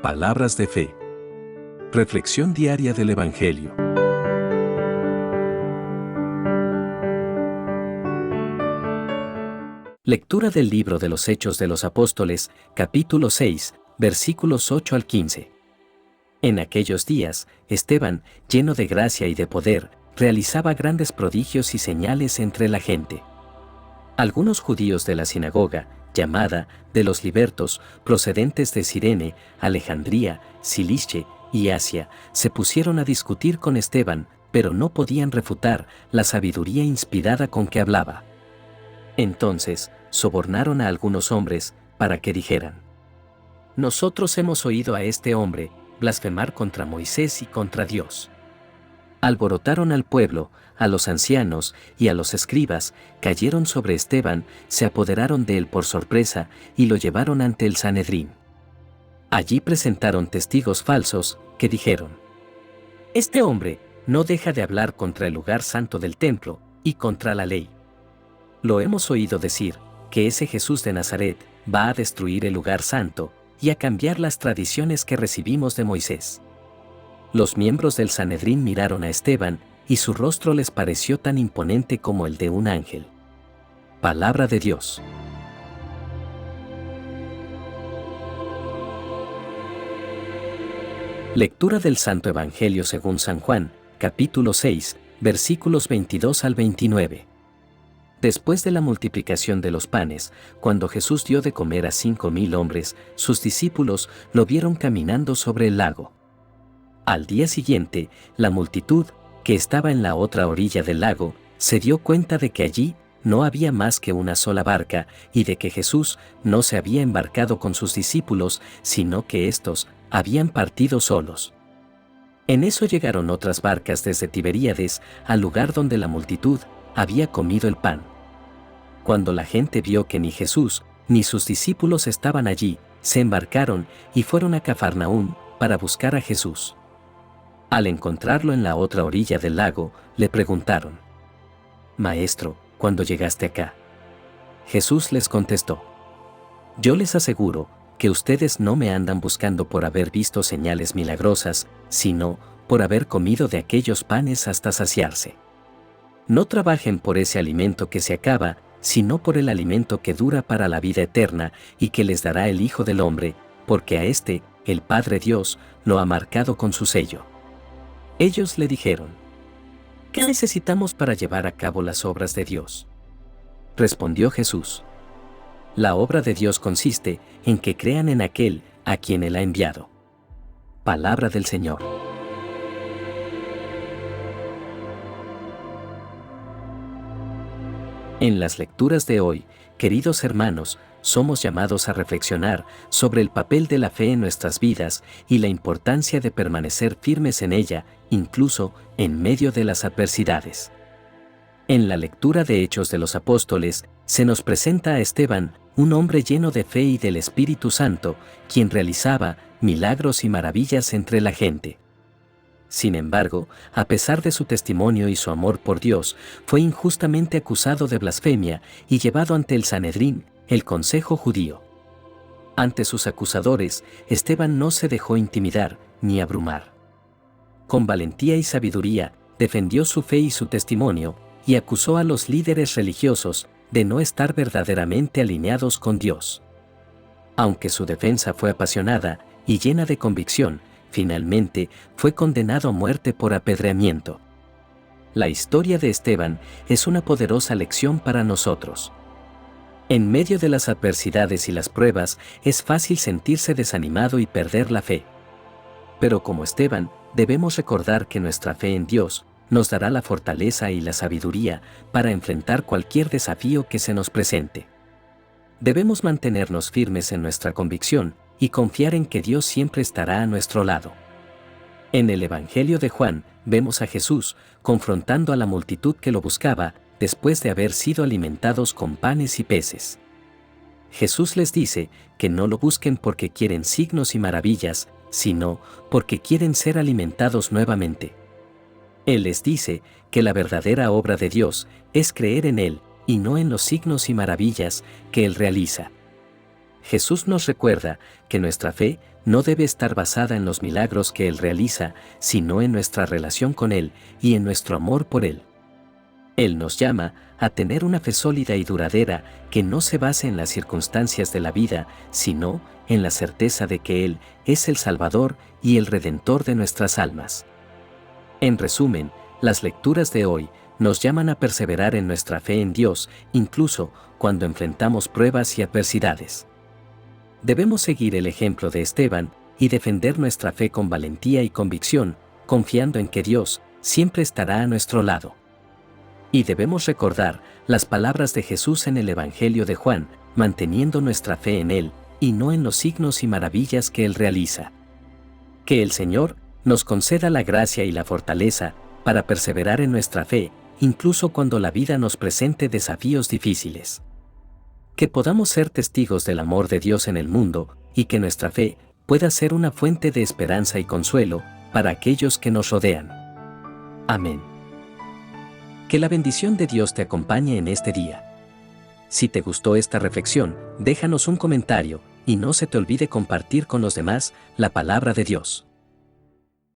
Palabras de fe. Reflexión diaria del Evangelio. Lectura del libro de los Hechos de los Apóstoles, capítulo 6, versículos 8 al 15. En aquellos días, Esteban, lleno de gracia y de poder, realizaba grandes prodigios y señales entre la gente. Algunos judíos de la sinagoga, llamada de los libertos, procedentes de Cirene, Alejandría, Cilicia y Asia, se pusieron a discutir con Esteban, pero no podían refutar la sabiduría inspirada con que hablaba. Entonces, sobornaron a algunos hombres, para que dijeran: «Nosotros hemos oído a este hombre blasfemar contra Moisés y contra Dios». Alborotaron al pueblo, a los ancianos y a los escribas, cayeron sobre Esteban, se apoderaron de él por sorpresa y lo llevaron ante el Sanedrín. Allí presentaron testigos falsos, que dijeron: «Este hombre no deja de hablar contra el lugar santo del templo y contra la ley. Lo hemos oído decir, que ese Jesús de Nazaret va a destruir el lugar santo y a cambiar las tradiciones que recibimos de Moisés». Los miembros del Sanedrín miraron a Esteban, y su rostro les pareció tan imponente como el de un ángel. Palabra de Dios. Lectura del Santo Evangelio según San Juan, capítulo 6, versículos 22 al 29. Después de la multiplicación de los panes, cuando Jesús dio de comer a 5,000 hombres, sus discípulos lo vieron caminando sobre el lago. Al día siguiente, la multitud, que estaba en la otra orilla del lago, se dio cuenta de que allí no había más que una sola barca y de que Jesús no se había embarcado con sus discípulos, sino que éstos habían partido solos. En eso llegaron otras barcas desde Tiberíades al lugar donde la multitud había comido el pan. Cuando la gente vio que ni Jesús ni sus discípulos estaban allí, se embarcaron y fueron a Cafarnaúm para buscar a Jesús. Al encontrarlo en la otra orilla del lago, le preguntaron: «Maestro, ¿cuándo llegaste acá?». Jesús les contestó: «Yo les aseguro que ustedes no me andan buscando por haber visto señales milagrosas, sino por haber comido de aquellos panes hasta saciarse. No trabajen por ese alimento que se acaba, sino por el alimento que dura para la vida eterna y que les dará el Hijo del Hombre, porque a éste, el Padre Dios, lo ha marcado con su sello». Ellos le dijeron: «¿Qué necesitamos para llevar a cabo las obras de Dios?». Respondió Jesús: «La obra de Dios consiste en que crean en aquel a quien Él ha enviado». Palabra del Señor. En las lecturas de hoy, queridos hermanos, somos llamados a reflexionar sobre el papel de la fe en nuestras vidas y la importancia de permanecer firmes en ella, incluso en medio de las adversidades. En la lectura de Hechos de los Apóstoles, se nos presenta a Esteban, un hombre lleno de fe y del Espíritu Santo, quien realizaba milagros y maravillas entre la gente. Sin embargo, a pesar de su testimonio y su amor por Dios, fue injustamente acusado de blasfemia y llevado ante el Sanedrín, el consejo judío. Ante sus acusadores, Esteban no se dejó intimidar ni abrumar. Con valentía y sabiduría, defendió su fe y su testimonio, y acusó a los líderes religiosos de no estar verdaderamente alineados con Dios. Aunque su defensa fue apasionada y llena de convicción, finalmente fue condenado a muerte por apedreamiento. La historia de Esteban es una poderosa lección para nosotros. En medio de las adversidades y las pruebas, es fácil sentirse desanimado y perder la fe. Pero como Esteban, debemos recordar que nuestra fe en Dios nos dará la fortaleza y la sabiduría para enfrentar cualquier desafío que se nos presente. Debemos mantenernos firmes en nuestra convicción y confiar en que Dios siempre estará a nuestro lado. En el Evangelio de Juan, vemos a Jesús confrontando a la multitud que lo buscaba después de haber sido alimentados con panes y peces. Jesús les dice que no lo busquen porque quieren signos y maravillas, sino porque quieren ser alimentados nuevamente. Él les dice que la verdadera obra de Dios es creer en Él y no en los signos y maravillas que Él realiza. Jesús nos recuerda que nuestra fe no debe estar basada en los milagros que Él realiza, sino en nuestra relación con Él y en nuestro amor por Él. Él nos llama a tener una fe sólida y duradera que no se base en las circunstancias de la vida, sino en la certeza de que Él es el Salvador y el Redentor de nuestras almas. En resumen, las lecturas de hoy nos llaman a perseverar en nuestra fe en Dios, incluso cuando enfrentamos pruebas y adversidades. Debemos seguir el ejemplo de Esteban y defender nuestra fe con valentía y convicción, confiando en que Dios siempre estará a nuestro lado. Y debemos recordar las palabras de Jesús en el Evangelio de Juan, manteniendo nuestra fe en Él, y no en los signos y maravillas que Él realiza. Que el Señor nos conceda la gracia y la fortaleza para perseverar en nuestra fe, incluso cuando la vida nos presente desafíos difíciles. Que podamos ser testigos del amor de Dios en el mundo, y que nuestra fe pueda ser una fuente de esperanza y consuelo para aquellos que nos rodean. Amén. Que la bendición de Dios te acompañe en este día. Si te gustó esta reflexión, déjanos un comentario, y no se te olvide compartir con los demás la palabra de Dios.